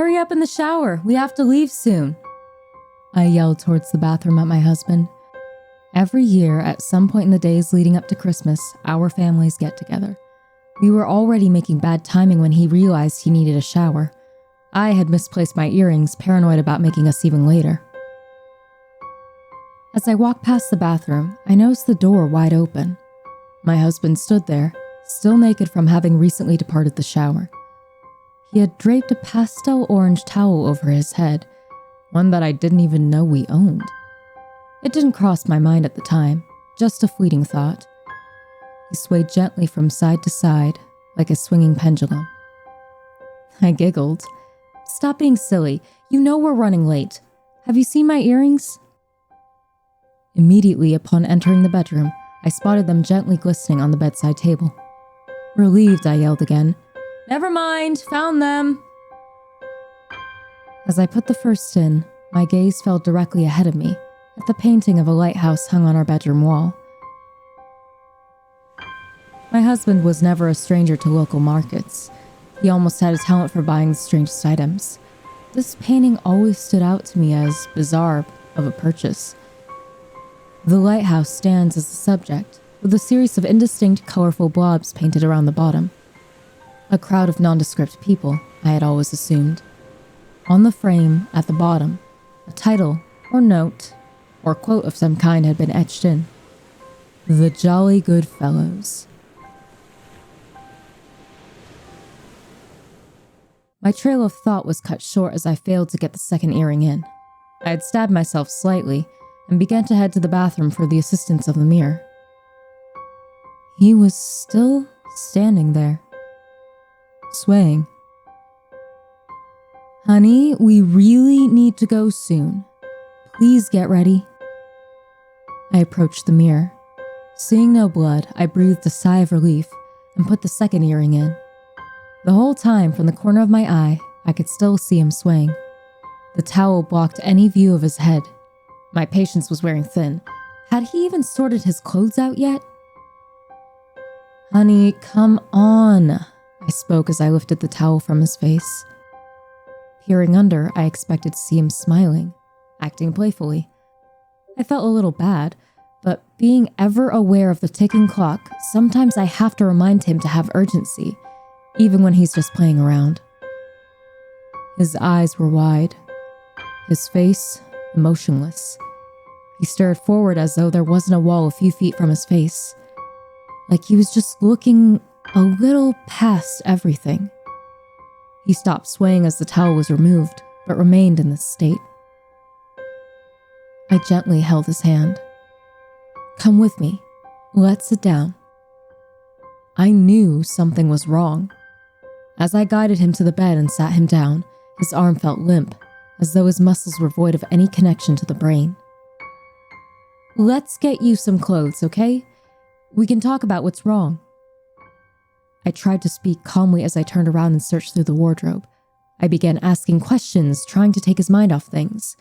Hurry up in the shower, we have to leave soon. I yelled towards the bathroom at my husband. Every year, at some point in the days leading up to Christmas, our families get together. We were already making bad timing when he realized he needed a shower. I had misplaced my earrings, paranoid about making us even later. As I walked past the bathroom, I noticed the door wide open. My husband stood there, still naked from having recently departed the shower. He had draped a pastel orange towel over his head, one that I didn't even know we owned. It didn't cross my mind at the time, just a fleeting thought. He swayed gently from side to side, like a swinging pendulum. I giggled. Stop being silly. You know we're running late. Have you seen my earrings? Immediately upon entering the bedroom, I spotted them gently glistening on the bedside table. Relieved, I yelled again. Never mind, found them. As I put the first in, my gaze fell directly ahead of me, at the painting of a lighthouse hung on our bedroom wall. My husband was never a stranger to local markets. He almost had a talent for buying the strangest items. This painting always stood out to me as bizarre of a purchase. The lighthouse stands as the subject, with a series of indistinct, colorful blobs painted around the bottom. A crowd of nondescript people, I had always assumed. On the frame, at the bottom, a title, or note, or quote of some kind had been etched in. The Jolly Good Fellows. My trail of thought was cut short as I failed to get the second earring in. I had stabbed myself slightly and began to head to the bathroom for the assistance of the mirror. He was still standing there, swaying. Honey, we really need to go soon. Please get ready. I approached the mirror. Seeing no blood, I breathed a sigh of relief and put the second earring in. The whole time, from the corner of my eye, I could still see him swaying. The towel blocked any view of his head. My patience was wearing thin. Had he even sorted his clothes out yet? Honey, come on, I spoke as I lifted the towel from his face. Peering under, I expected to see him smiling, acting playfully. I felt a little bad, but being ever aware of the ticking clock, sometimes I have to remind him to have urgency, even when he's just playing around. His eyes were wide, his face emotionless. He stared forward as though there wasn't a wall a few feet from his face, like he was just looking a little past everything. He stopped swaying as the towel was removed, but remained in this state. I gently held his hand. Come with me. Let's sit down. I knew something was wrong. As I guided him to the bed and sat him down, his arm felt limp, as though his muscles were void of any connection to the brain. Let's get you some clothes, okay? We can talk about what's wrong. I tried to speak calmly as I turned around and searched through the wardrobe. I began asking questions, trying to take his mind off things.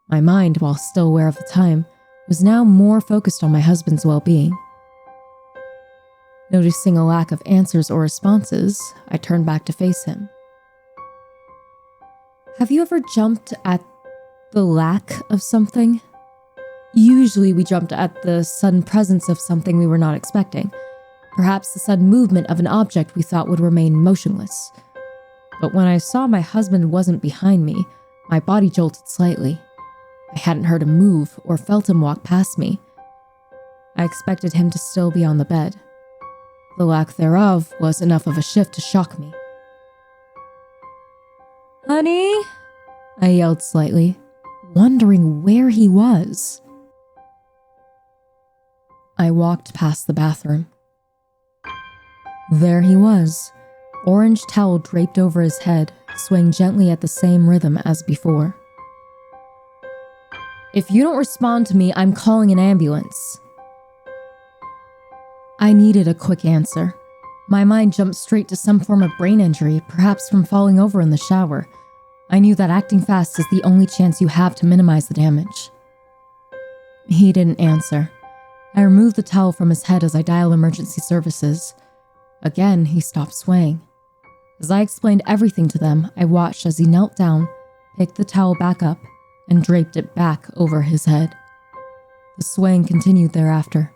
My mind, while still aware of the time, was now more focused on my husband's well-being. Noticing a lack of answers or responses, I turned back to face him. Have you ever jumped at the lack of something? Usually we jumped at the sudden presence of something we were not expecting. Perhaps the sudden movement of an object we thought would remain motionless. But when I saw my husband wasn't behind me, my body jolted slightly. I hadn't heard him move or felt him walk past me. I expected him to still be on the bed. The lack thereof was enough of a shift to shock me. Honey? I yelled slightly, wondering where he was. I walked past the bathroom. There he was, orange towel draped over his head, swaying gently at the same rhythm as before. If you don't respond to me, I'm calling an ambulance. I needed a quick answer. My mind jumped straight to some form of brain injury, perhaps from falling over in the shower. I knew that acting fast is the only chance you have to minimize the damage. He didn't answer. I removed the towel from his head as I dialed emergency services. Again, he stopped swaying. As I explained everything to them, I watched as he knelt down, picked the towel back up, and draped it back over his head. The swaying continued thereafter.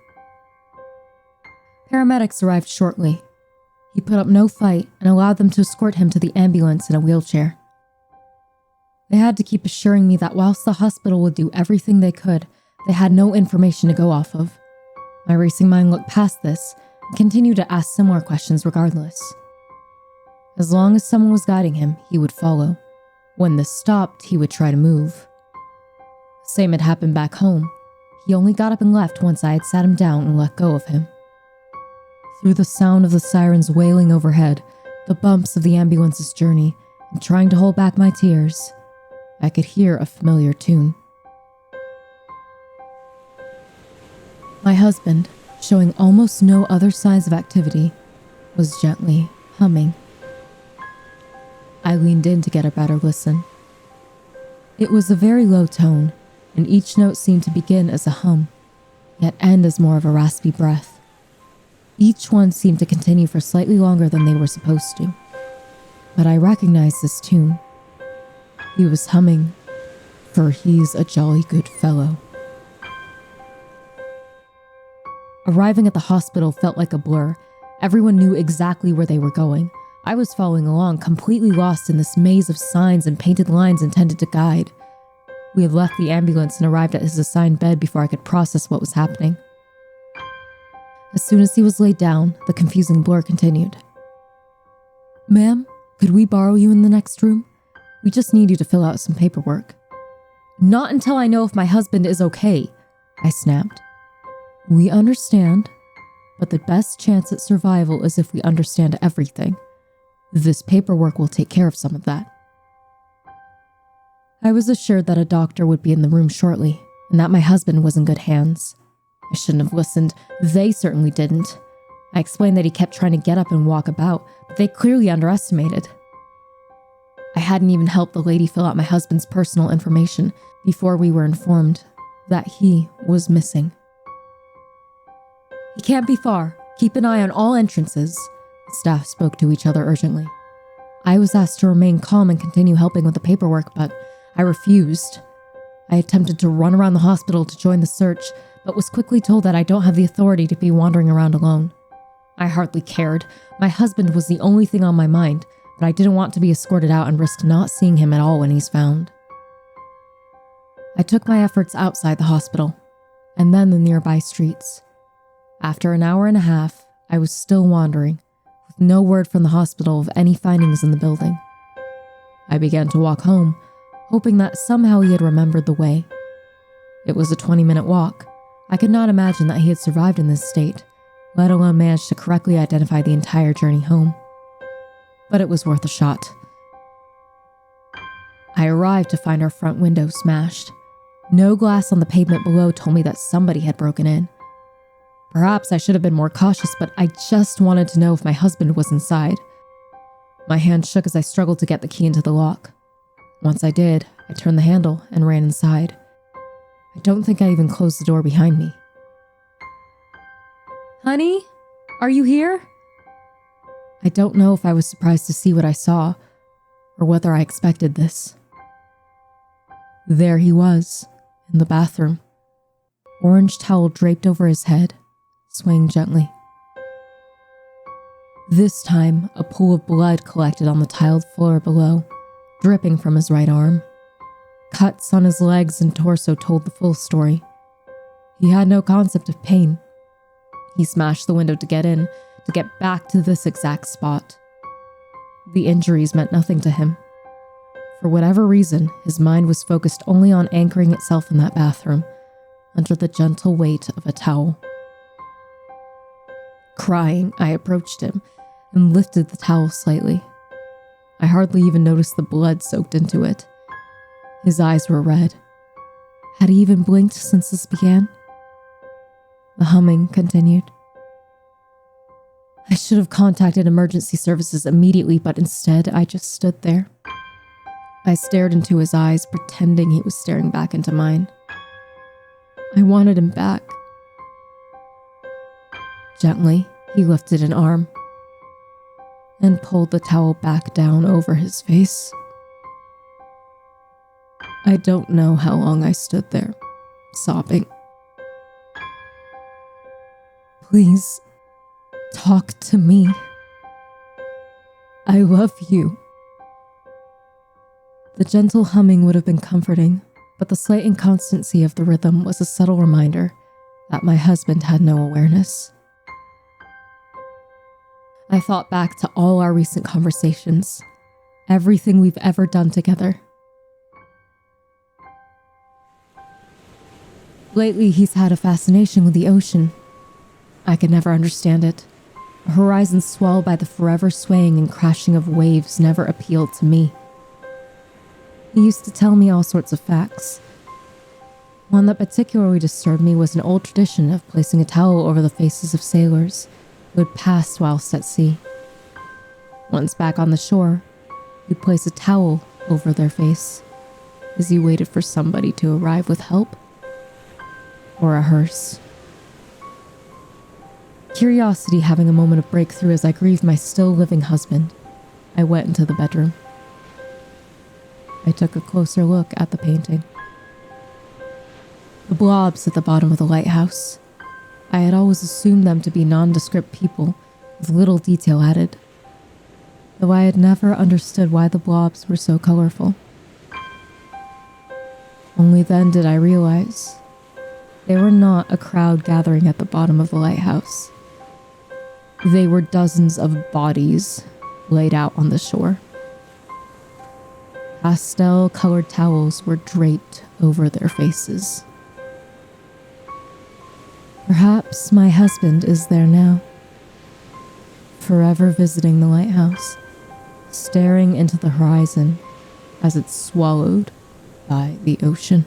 Paramedics arrived shortly. He put up no fight and allowed them to escort him to the ambulance in a wheelchair. They had to keep assuring me that whilst the hospital would do everything they could, they had no information to go off of. My racing mind looked past this and continued to ask similar questions regardless. As long as someone was guiding him, he would follow. When this stopped, he would try to move. The same had happened back home. He only got up and left once I had sat him down and let go of him. Through the sound of the sirens wailing overhead, the bumps of the ambulance's journey, and trying to hold back my tears, I could hear a familiar tune. My husband, showing almost no other signs of activity, was gently humming. I leaned in to get a better listen. It was a very low tone, and each note seemed to begin as a hum, yet end as more of a raspy breath. Each one seemed to continue for slightly longer than they were supposed to. But I recognized this tune. He was humming, "For he's a jolly good fellow." Arriving at the hospital felt like a blur. Everyone knew exactly where they were going. I was following along, completely lost in this maze of signs and painted lines intended to guide. We had left the ambulance and arrived at his assigned bed before I could process what was happening. As soon as he was laid down, the confusing blur continued. "Ma'am, could we borrow you in the next room? We just need you to fill out some paperwork." "Not until I know if my husband is okay," I snapped. "We understand, but the best chance at survival is if we understand everything. This paperwork will take care of some of that." I was assured that a doctor would be in the room shortly, and that my husband was in good hands. I shouldn't have listened. They certainly didn't. I explained that he kept trying to get up and walk about, but they clearly underestimated. I hadn't even helped the lady fill out my husband's personal information before we were informed that he was missing. "He can't be far. Keep an eye on all entrances." Staff spoke to each other urgently. I was asked to remain calm and continue helping with the paperwork, but I refused. I attempted to run around the hospital to join the search, but was quickly told that I don't have the authority to be wandering around alone. I hardly cared. My husband was the only thing on my mind, but I didn't want to be escorted out and risk not seeing him at all when he's found. I took my efforts outside the hospital, and then the nearby streets. After an hour and a half, I was still wandering, with no word from the hospital of any findings in the building. I began to walk home, hoping that somehow he had remembered the way. It was a 20-minute walk. I could not imagine that he had survived in this state, let alone managed to correctly identify the entire journey home. But it was worth a shot. I arrived to find our front window smashed. No glass on the pavement below told me that somebody had broken in. Perhaps I should have been more cautious, but I just wanted to know if my husband was inside. My hand shook as I struggled to get the key into the lock. Once I did, I turned the handle and ran inside. I don't think I even closed the door behind me. "Honey, are you here?" I don't know if I was surprised to see what I saw, or whether I expected this. There he was, in the bathroom, orange towel draped over his head, swaying gently. This time, a pool of blood collected on the tiled floor below, dripping from his right arm. Cuts on his legs and torso told the full story. He had no concept of pain. He smashed the window to get in, to get back to this exact spot. The injuries meant nothing to him. For whatever reason, his mind was focused only on anchoring itself in that bathroom, under the gentle weight of a towel. Crying, I approached him and lifted the towel slightly. I hardly even noticed the blood soaked into it. His eyes were red. Had he even blinked since this began? The humming continued. I should have contacted emergency services immediately, but instead I just stood there. I stared into his eyes, pretending he was staring back into mine. I wanted him back. Gently, he lifted an arm, and pulled the towel back down over his face. I don't know how long I stood there, sobbing. Please, talk to me. I love you. The gentle humming would have been comforting, but the slight inconstancy of the rhythm was a subtle reminder that my husband had no awareness. I thought back to all our recent conversations, everything we've ever done together. Lately, he's had a fascination with the ocean. I could never understand it. A horizon swelled by the forever swaying and crashing of waves never appealed to me. He used to tell me all sorts of facts. One that particularly disturbed me was an old tradition of placing a towel over the faces of sailors who had passed whilst at sea. Once back on the shore, he'd place a towel over their face as he waited for somebody to arrive with help or a hearse. Curiosity having a moment of breakthrough as I grieved my still living husband, I went into the bedroom. I took a closer look at the painting. The blobs at the bottom of the lighthouse. I had always assumed them to be nondescript people with little detail added, though I had never understood why the blobs were so colorful. Only then did I realize they were not a crowd gathering at the bottom of the lighthouse. They were dozens of bodies laid out on the shore. Pastel-colored towels were draped over their faces. Perhaps my husband is there now, forever visiting the lighthouse, staring into the horizon as it's swallowed by the ocean.